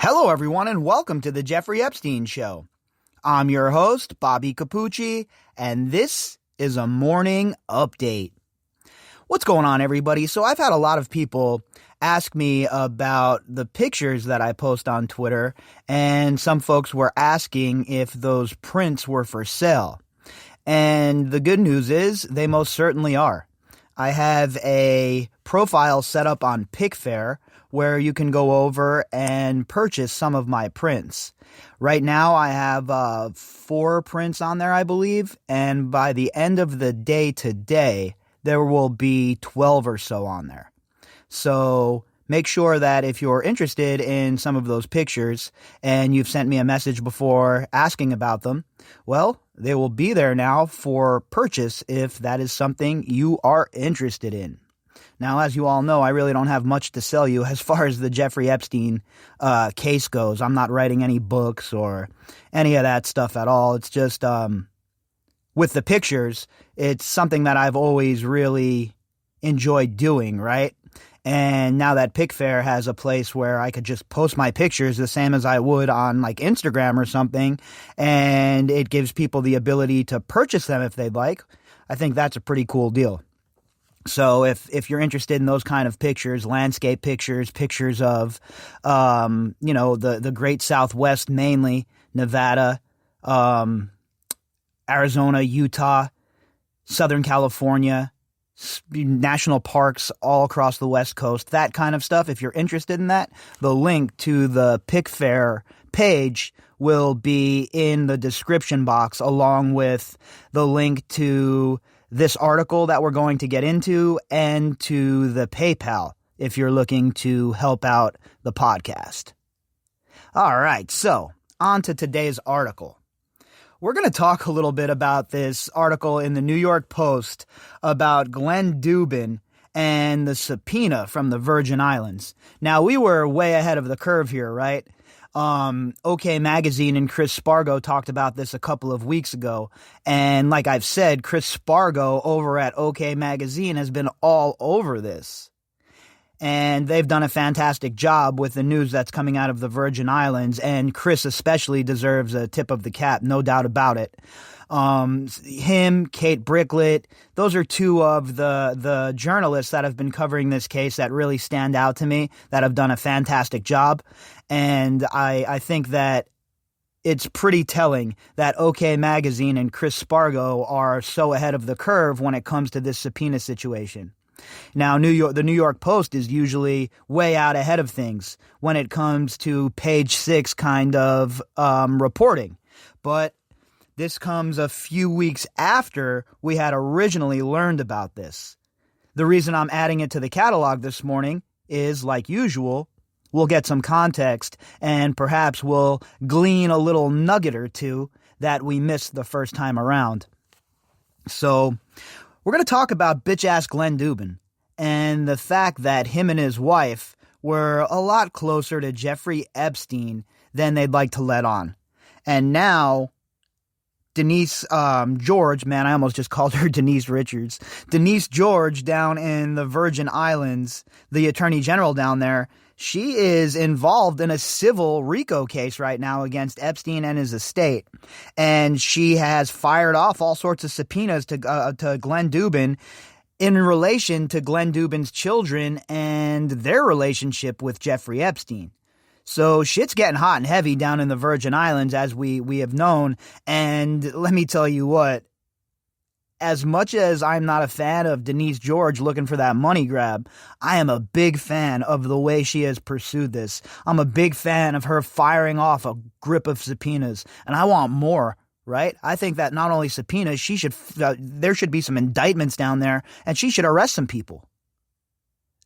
Hello, everyone, and welcome to the Jeffrey Epstein Show. I'm your host, Bobbycapucci, and this is a morning update. What's going on, everybody? So I've had a lot of people ask me about the pictures that I post on Twitter, and some folks were asking if those prints were for sale. And the good news is they most certainly are. I have a profile set up on Pickfair where you can go over and purchase some of my prints. Right now I have 4 prints on there, I believe, and by the end of the day today, there will be 12 or so on there. So make sure that if you're interested in some of those pictures and you've sent me a message before asking about them, well, they will be there now for purchase if that is something you are interested in. Now, as you all know, I really don't have much to sell you as far as the Jeffrey Epstein case goes. I'm not writing any books or any of that stuff at all. It's just with the pictures, it's something that I've always really enjoyed doing, right? And now that Pickfair has a place where I could just post my pictures the same as I would on like Instagram or something, and it gives people the ability to purchase them if they'd like, I think that's a pretty cool deal. So if you're interested in those kind of pictures, landscape pictures, pictures of, the great Southwest, mainly Nevada, Arizona, Utah, Southern California, national parks all across the West Coast, that kind of stuff. If you're interested in that, the link to the Pickfair page will be in the description box, along with the link to this article that we're going to get into and to the PayPal if you're looking to help out the podcast. All right, so on to today's article. We're going to talk a little bit about this article in the New York Post about Glenn Dubin and the subpoena from the Virgin Islands. Now, we were way ahead of the curve here, right? OK Magazine and Chris Spargo talked about this a couple of weeks ago. And like I've said, Chris Spargo over at OK Magazine has been all over this. And they've done a fantastic job with the news that's coming out of the Virgin Islands. And Chris especially deserves a tip of the cap, no doubt about it. Him, Kate Bricklet, those are two of the journalists that have been covering this case that really stand out to me, that have done a fantastic job. And I think that it's pretty telling that OK Magazine and Chris Spargo are so ahead of the curve when it comes to this subpoena situation. Now, the New York Post is usually way out ahead of things when it comes to page 6 kind of reporting. But this comes a few weeks after we had originally learned about this. The reason I'm adding it to the catalog this morning is, like usual, we'll get some context and perhaps we'll glean a little nugget or two that we missed the first time around. So we're going to talk about bitch-ass Glenn Dubin and the fact that him and his wife were a lot closer to Jeffrey Epstein than they'd like to let on. And now Denise George, man, I almost just called her Denise Richards. Denise George down in the Virgin Islands, the attorney general down there, she is involved in a civil RICO case right now against Epstein and his estate. And she has fired off all sorts of subpoenas to Glenn Dubin in relation to Glenn Dubin's children and their relationship with Jeffrey Epstein. So shit's getting hot and heavy down in the Virgin Islands, as we have known. And let me tell you what, as much as I'm not a fan of Denise George looking for that money grab, I am a big fan of the way she has pursued this. I'm a big fan of her firing off a grip of subpoenas, and I want more, right? I think that not only subpoenas, there should be some indictments down there, and she should arrest some people.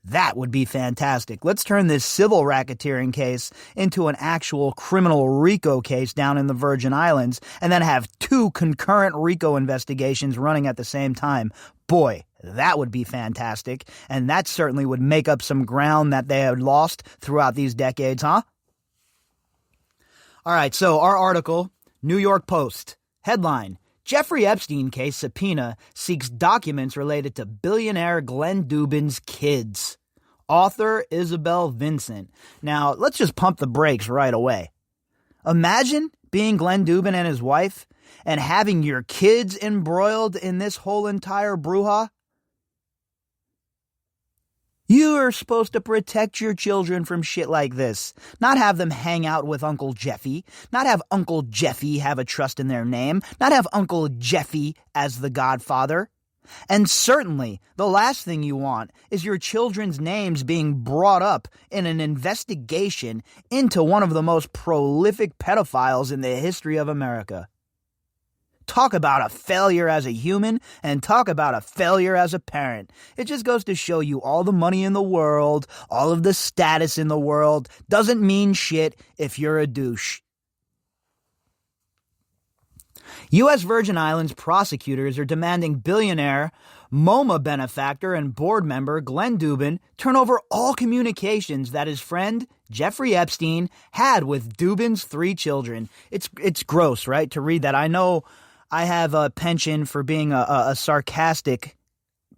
That would be fantastic. Let's turn this civil racketeering case into an actual criminal RICO case down in the Virgin Islands, and then have 2 concurrent RICO investigations running at the same time. Boy, that would be fantastic. And that certainly would make up some ground that they had lost throughout these decades, huh? All right, so our article, New York Post, headline: Jeffrey Epstein case subpoena seeks documents related to billionaire Glenn Dubin's kids. Author Isabel Vincent. Now, let's just pump the brakes right away. Imagine being Glenn Dubin and his wife and having your kids embroiled in this whole entire brouhaha. You are supposed to protect your children from shit like this, not have them hang out with Uncle Jeffy, not have Uncle Jeffy have a trust in their name, not have Uncle Jeffy as the Godfather. And certainly, the last thing you want is your children's names being brought up in an investigation into one of the most prolific pedophiles in the history of America. Talk about a failure as a human and talk about a failure as a parent. It just goes to show you all the money in the world, all of the status in the world doesn't mean shit if you're a douche. U.S. Virgin Islands prosecutors are demanding billionaire, MoMA benefactor, and board member Glenn Dubin turn over all communications that his friend Jeffrey Epstein had with Dubin's 3 children. It's gross, right, to read that. I know I have a penchant for being a sarcastic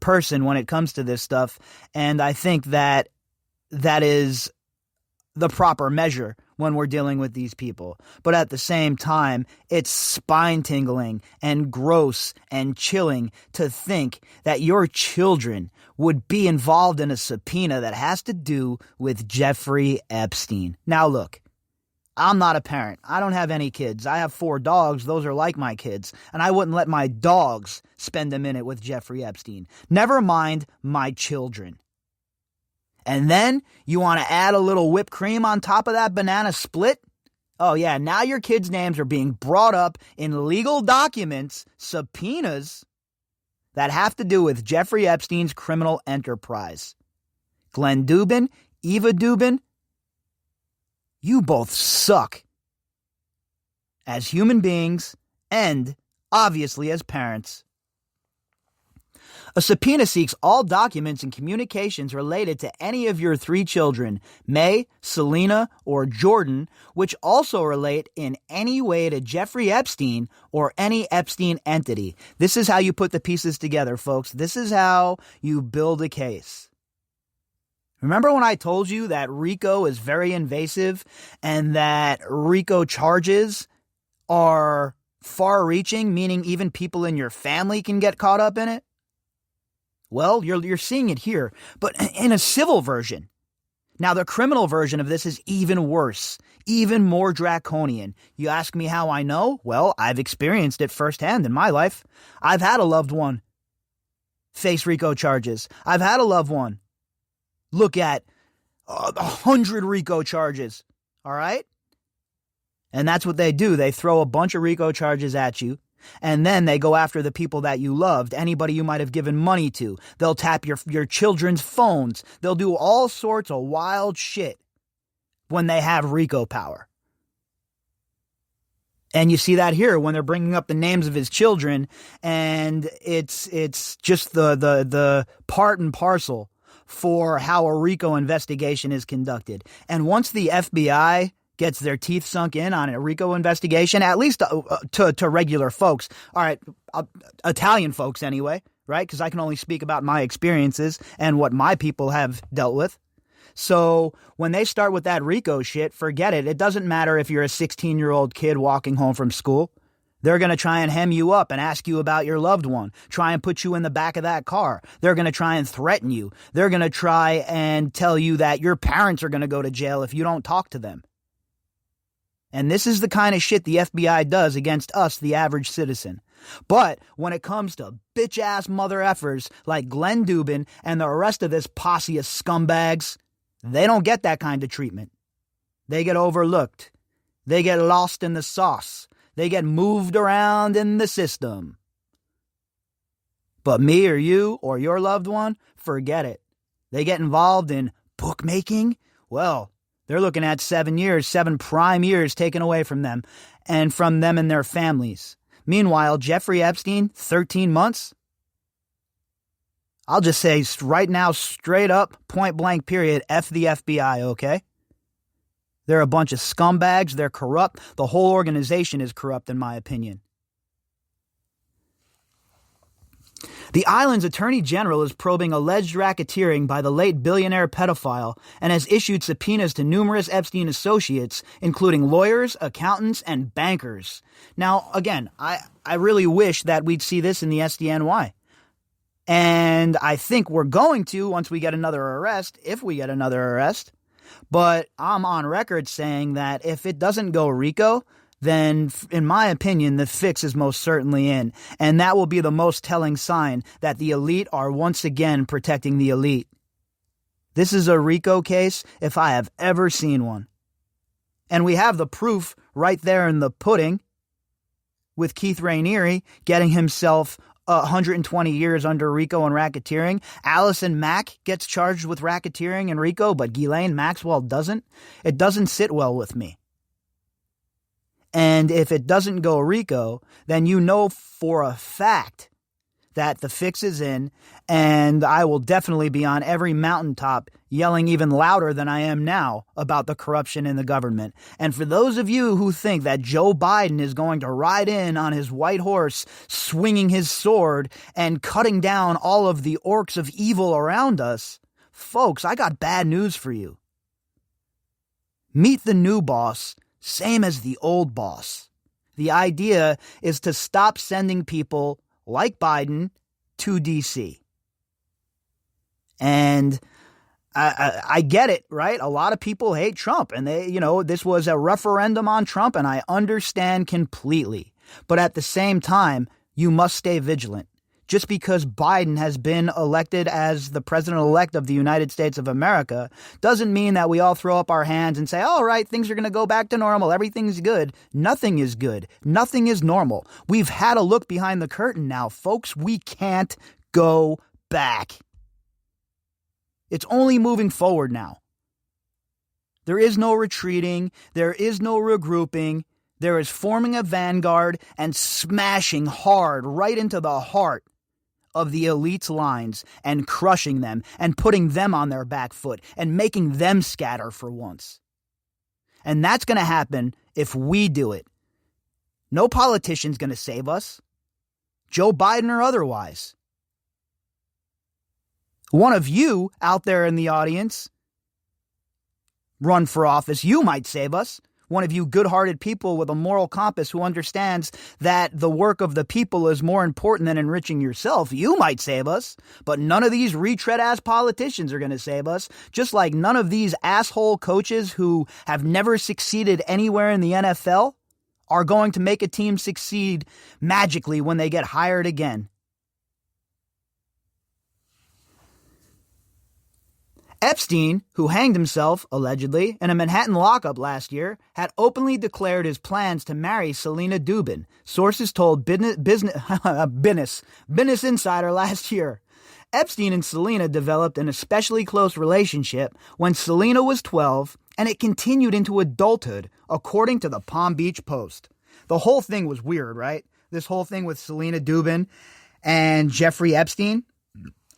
person when it comes to this stuff, and I think that is the proper measure when we're dealing with these people. But at the same time, it's spine-tingling and gross and chilling to think that your children would be involved in a subpoena that has to do with Jeffrey Epstein. Now look, I'm not a parent. I don't have any kids. I have 4 dogs. Those are like my kids. And I wouldn't let my dogs spend a minute with Jeffrey Epstein. Never mind my children. And then you want to add a little whipped cream on top of that banana split? Oh yeah, now your kids' names are being brought up in legal documents, subpoenas, that have to do with Jeffrey Epstein's criminal enterprise. Glenn Dubin, Eva Dubin, you both suck as human beings and, obviously, as parents. A subpoena seeks all documents and communications related to any of your 3 children, May, Selena, or Jordan, which also relate in any way to Jeffrey Epstein or any Epstein entity. This is how you put the pieces together, folks. This is how you build a case. Remember when I told you that RICO is very invasive and that RICO charges are far-reaching, meaning even people in your family can get caught up in it? Well, you're seeing it here, but in a civil version. Now, the criminal version of this is even worse, even more draconian. You ask me how I know? Well, I've experienced it firsthand in my life. I've had a loved one face RICO charges. I've had a loved one look at 100 RICO charges, all right? And that's what they do. They throw a bunch of RICO charges at you. And then they go after the people that you loved, anybody you might have given money to. They'll tap your children's phones. They'll do all sorts of wild shit when they have RICO power. And you see that here when they're bringing up the names of his children, and it's just the part and parcel for how a RICO investigation is conducted. And once the FBI gets their teeth sunk in on a RICO investigation, at least to regular folks. All right, Italian folks anyway, right? Because I can only speak about my experiences and what my people have dealt with. So when they start with that RICO shit, forget it. It doesn't matter if you're a 16-year-old kid walking home from school. They're going to try and hem you up and ask you about your loved one, try and put you in the back of that car. They're going to try and threaten you. They're going to try and tell you that your parents are going to go to jail if you don't talk to them. And this is the kind of shit the FBI does against us, the average citizen. But when it comes to bitch-ass mother effers like Glenn Dubin and the rest of this posse of scumbags, they don't get that kind of treatment. They get overlooked. They get lost in the sauce. They get moved around in the system. But me or you or your loved one, forget it. They get involved in bookmaking? Well, they're looking at 7 years, 7 prime years taken away from them and from them and their families. Meanwhile, Jeffrey Epstein, 13 months? I'll just say right now, straight up, point blank period, F the FBI, okay? They're a bunch of scumbags. They're corrupt. The whole organization is corrupt, in my opinion. The island's attorney general is probing alleged racketeering by the late billionaire pedophile and has issued subpoenas to numerous Epstein associates, including lawyers, accountants, and bankers. Now, again, I really wish that we'd see this in the SDNY. And I think we're going to once we get another arrest, if we get another arrest. But I'm on record saying that if it doesn't go RICO, then, in my opinion, the fix is most certainly in. And that will be the most telling sign that the elite are once again protecting the elite. This is a RICO case if I have ever seen one. And we have the proof right there in the pudding with Keith Raniere getting himself 120 years under RICO and racketeering. Allison Mack gets charged with racketeering and RICO, but Ghislaine Maxwell doesn't. It doesn't sit well with me. And if it doesn't go RICO, then you know for a fact that the fix is in, and I will definitely be on every mountaintop yelling even louder than I am now about the corruption in the government. And for those of you who think that Joe Biden is going to ride in on his white horse, swinging his sword and cutting down all of the orcs of evil around us, folks, I got bad news for you. Meet the new boss, same as the old boss. The idea is to stop sending people like Biden to D.C. And I get it, right? A lot of people hate Trump, and this was a referendum on Trump, and I understand completely. But at the same time, you must stay vigilant. Just because Biden has been elected as the president-elect of the United States of America doesn't mean that we all throw up our hands and say, all right, things are going to go back to normal. Everything's good. Nothing is good. Nothing is normal. We've had a look behind the curtain now, folks. We can't go back. It's only moving forward now. There is no retreating. There is no regrouping. There is forming a vanguard and smashing hard right into the heart of the elite's lines and crushing them and putting them on their back foot and making them scatter for once. And that's going to happen if we do it. No politician's going to save us, Joe Biden or otherwise. One of you out there in the audience, run for office, you might save us. One of you good-hearted people with a moral compass who understands that the work of the people is more important than enriching yourself, you might save us. But none of these retread-ass politicians are going to save us, just like none of these asshole coaches who have never succeeded anywhere in the NFL are going to make a team succeed magically when they get hired again. Epstein, who hanged himself, allegedly, in a Manhattan lockup last year, had openly declared his plans to marry Selena Dubin, sources told Business Insider last year. Epstein and Selena developed an especially close relationship when Selena was 12, and it continued into adulthood, according to the Palm Beach Post. The whole thing was weird, right? This whole thing with Selena Dubin and Jeffrey Epstein,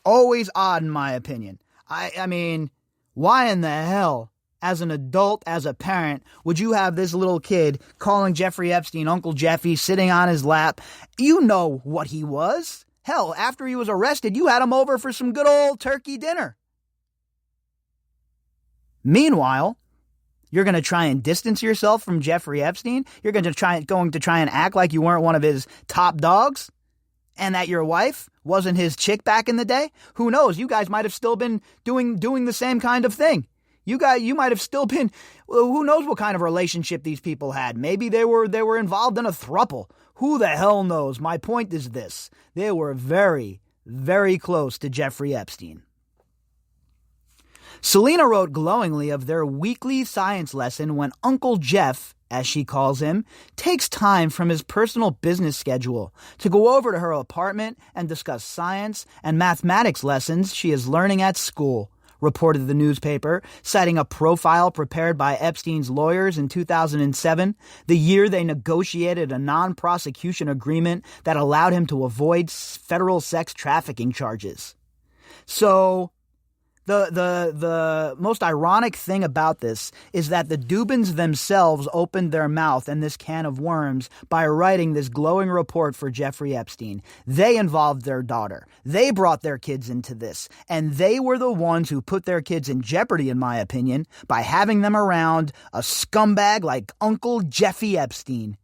always odd in my opinion. I mean, why in the hell, as an adult, as a parent, would you have this little kid calling Jeffrey Epstein Uncle Jeffy, sitting on his lap? You know what he was. Hell, after he was arrested, you had him over for some good old turkey dinner. Meanwhile, you're going to try and distance yourself from Jeffrey Epstein? You're going to try and act like you weren't one of his top dogs? And that your wife wasn't his chick back in the day? Who knows? You guys might have still been doing the same kind of thing. You might have still been, who knows what kind of relationship these people had. Maybe they were involved in a throuple. Who the hell knows? My point is this. They were very, very close to Jeffrey Epstein. Selena wrote glowingly of their weekly science lesson when Uncle Jeff, as she calls him, takes time from his personal business schedule to go over to her apartment and discuss science and mathematics lessons she is learning at school, reported the newspaper, citing a profile prepared by Epstein's lawyers in 2007, the year they negotiated a non-prosecution agreement that allowed him to avoid federal sex trafficking charges. So, The most ironic thing about this is that the Dubins themselves opened their mouth in this can of worms by writing this glowing report for Jeffrey Epstein. They involved their daughter. They brought their kids into this. And they were the ones who put their kids in jeopardy, in my opinion, by having them around a scumbag like Uncle Jeffy Epstein.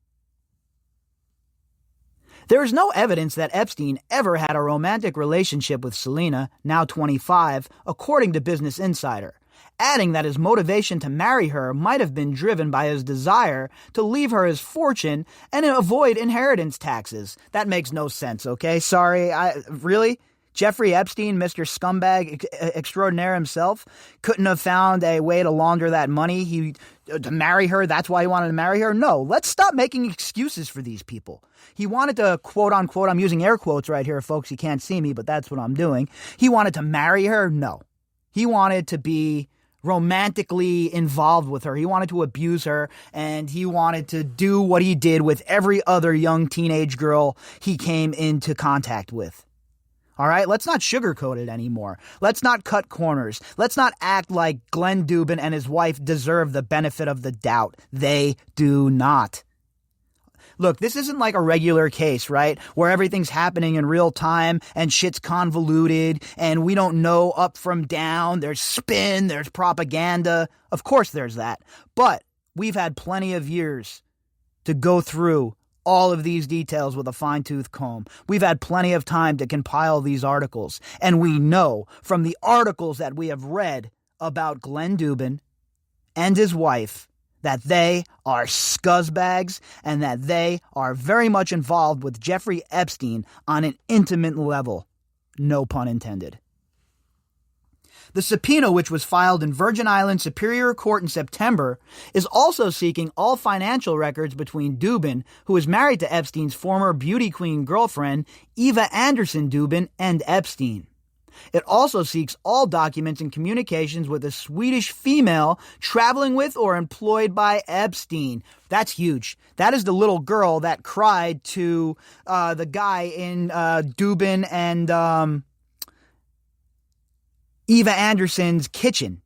There is no evidence that Epstein ever had a romantic relationship with Selena, now 25, according to Business Insider, adding that his motivation to marry her might have been driven by his desire to leave her his fortune and avoid inheritance taxes. That makes no sense, okay? Sorry, really? Jeffrey Epstein, Mr. Scumbag extraordinaire himself, couldn't have found a way to launder that money to marry her. That's why he wanted to marry her? No, let's stop making excuses for these people. He wanted to, quote unquote, I'm using air quotes right here, folks. You can't see me, but that's what I'm doing. He wanted to marry her? No. He wanted to be romantically involved with her. He wanted to abuse her, and he wanted to do what he did with every other young teenage girl he came into contact with. All right, let's not sugarcoat it anymore. Let's not cut corners. Let's not act like Glenn Dubin and his wife deserve the benefit of the doubt. They do not. Look, this isn't like a regular case, right? Where everything's happening in real time and shit's convoluted and we don't know up from down. There's spin, there's propaganda. Of course there's that. But we've had plenty of years to go through all of these details with a fine-tooth comb. We've had plenty of time to compile these articles, and we know from the articles that we have read about Glenn Dubin and his wife that they are scuzzbags and that they are very much involved with Jeffrey Epstein on an intimate level. No pun intended. The subpoena, which was filed in Virgin Islands Superior Court in September, is also seeking all financial records between Dubin, who is married to Epstein's former beauty queen girlfriend, Eva Anderson Dubin, and Epstein. It also seeks all documents and communications with a Swedish female traveling with or employed by Epstein. That's huge. That is the little girl that cried to the guy in Dubin and Eva Anderson's kitchen,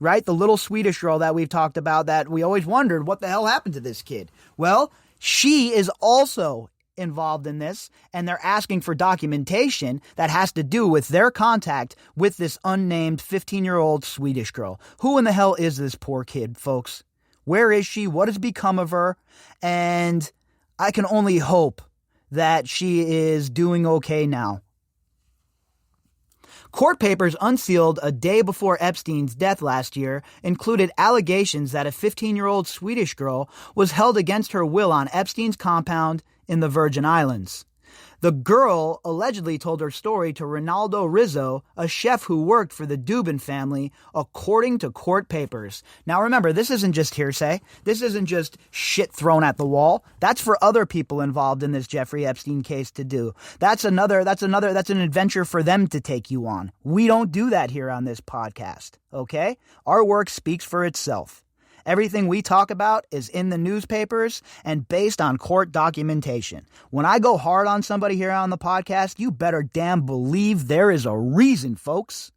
right? The little Swedish girl that we've talked about that we always wondered what the hell happened to this kid. Well, she is also involved in this, and they're asking for documentation that has to do with their contact with this unnamed 15-year-old Swedish girl. Who in the hell is this poor kid, folks? Where is she? What has become of her? And I can only hope that she is doing okay now. Court papers unsealed a day before Epstein's death last year included allegations that a 15-year-old Swedish girl was held against her will on Epstein's compound in the Virgin Islands. The girl allegedly told her story to Ronaldo Rizzo, a chef who worked for the Dubin family, according to court papers. Now remember, this isn't just hearsay. This isn't just shit thrown at the wall. That's for other people involved in this Jeffrey Epstein case to do. That's an adventure for them to take you on. We don't do that here on this podcast, okay? Our work speaks for itself. Everything we talk about is in the newspapers and based on court documentation. When I go hard on somebody here on the podcast, you better damn believe there is a reason, folks.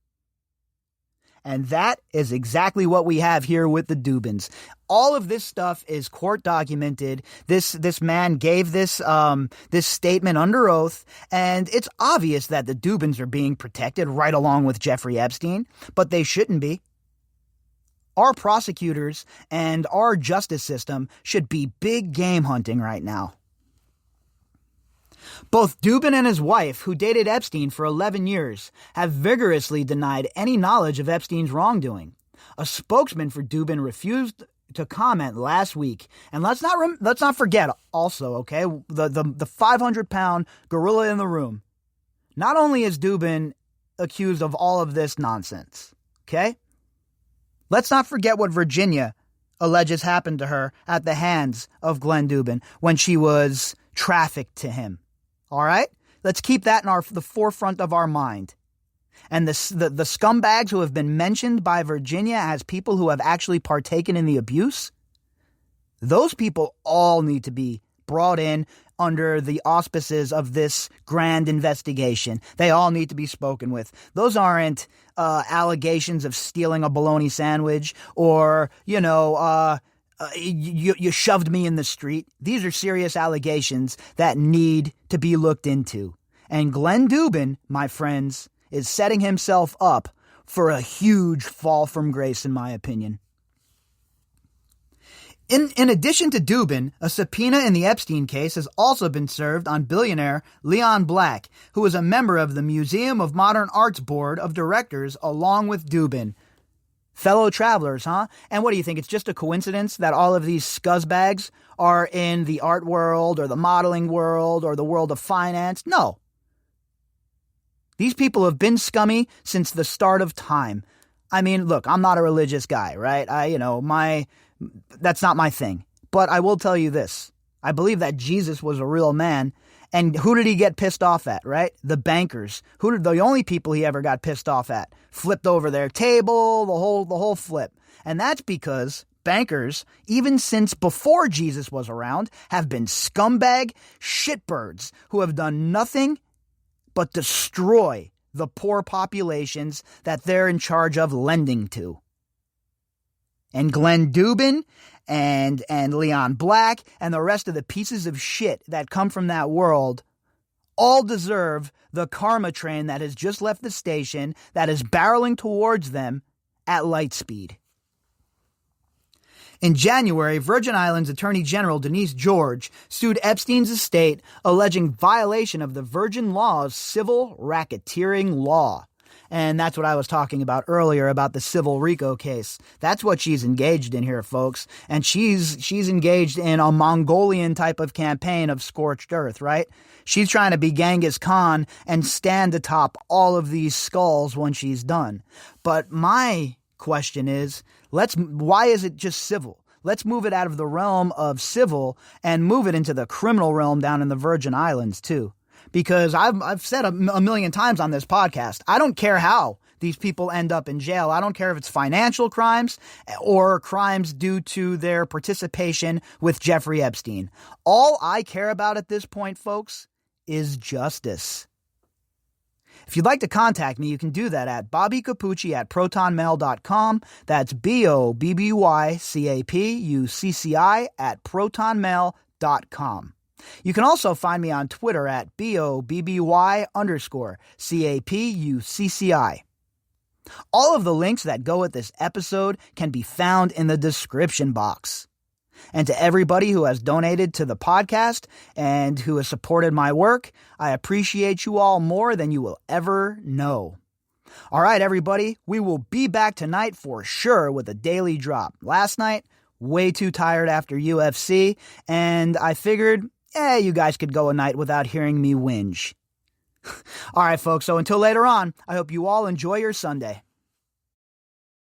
And that is exactly what we have here with the Dubins. All of this stuff is court documented. This man gave this statement under oath, and it's obvious that the Dubins are being protected right along with Jeffrey Epstein, but they shouldn't be. Our prosecutors and our justice system should be big game hunting right now. Both Dubin and his wife, who dated Epstein for 11 years, have vigorously denied any knowledge of Epstein's wrongdoing. A spokesman for Dubin refused to comment last week. And let's not forget also, okay, the 500-pound gorilla in the room. Not only is Dubin accused of all of this nonsense, okay? Let's not forget what Virginia alleges happened to her at the hands of Glenn Dubin when she was trafficked to him. All right? Let's keep that in the forefront of our mind. And the scumbags who have been mentioned by Virginia as people who have actually partaken in the abuse, those people all need to be brought in under the auspices of this grand investigation. They all need to be spoken with. Those aren't allegations of stealing a bologna sandwich or, you shoved me in the street. These are serious allegations that need to be looked into. And Glenn Dubin, my friends, is setting himself up for a huge fall from grace, in my opinion. In addition to Dubin, a subpoena in the Epstein case has also been served on billionaire Leon Black, who is a member of the Museum of Modern Art's board of directors along with Dubin. Fellow travelers, huh? And what do you think? It's just a coincidence that all of these scuzzbags are in the art world or the modeling world or the world of finance? No. These people have been scummy since the start of time. I mean, look, I'm not a religious guy, right? That's not my thing. But I will tell you this. I believe that Jesus was a real man. And who did he get pissed off at, right? The bankers. The only people he ever got pissed off at? Flipped over their table, the whole flip. And that's because bankers, even since before Jesus was around, have been scumbag shitbirds who have done nothing but destroy the poor populations that they're in charge of lending to. And Glenn Dubin and Leon Black and the rest of the pieces of shit that come from that world all deserve the karma train that has just left the station that is barreling towards them at light speed. In January, Virgin Islands Attorney General Denise George sued Epstein's estate alleging violation of the Virgin Law's civil racketeering law. And that's what I was talking about earlier about the civil RICO case. That's what she's engaged in here, folks. And she's engaged in a Mongolian type of campaign of scorched earth, right? She's trying to be Genghis Khan and stand atop all of these skulls when she's done. But my question is, why is it just civil? Let's move it out of the realm of civil and move it into the criminal realm down in the Virgin Islands, too. Because I've said a million times on this podcast, I don't care how these people end up in jail. I don't care if it's financial crimes or crimes due to their participation with Jeffrey Epstein. All I care about at this point, folks, is justice. If you'd like to contact me, you can do that at bobbycapucci@protonmail.com. That's BOBBYCAPUCCI@protonmail.com. You can also find me on Twitter at BOBBY_CAPUCCI. All of the links that go with this episode can be found in the description box. And to everybody who has donated to the podcast and who has supported my work, I appreciate you all more than you will ever know. All right, everybody, we will be back tonight for sure with a daily drop. Last night, way too tired after UFC, and I figured, you guys could go a night without hearing me whinge. All right, folks, so until later on, I hope you all enjoy your Sunday.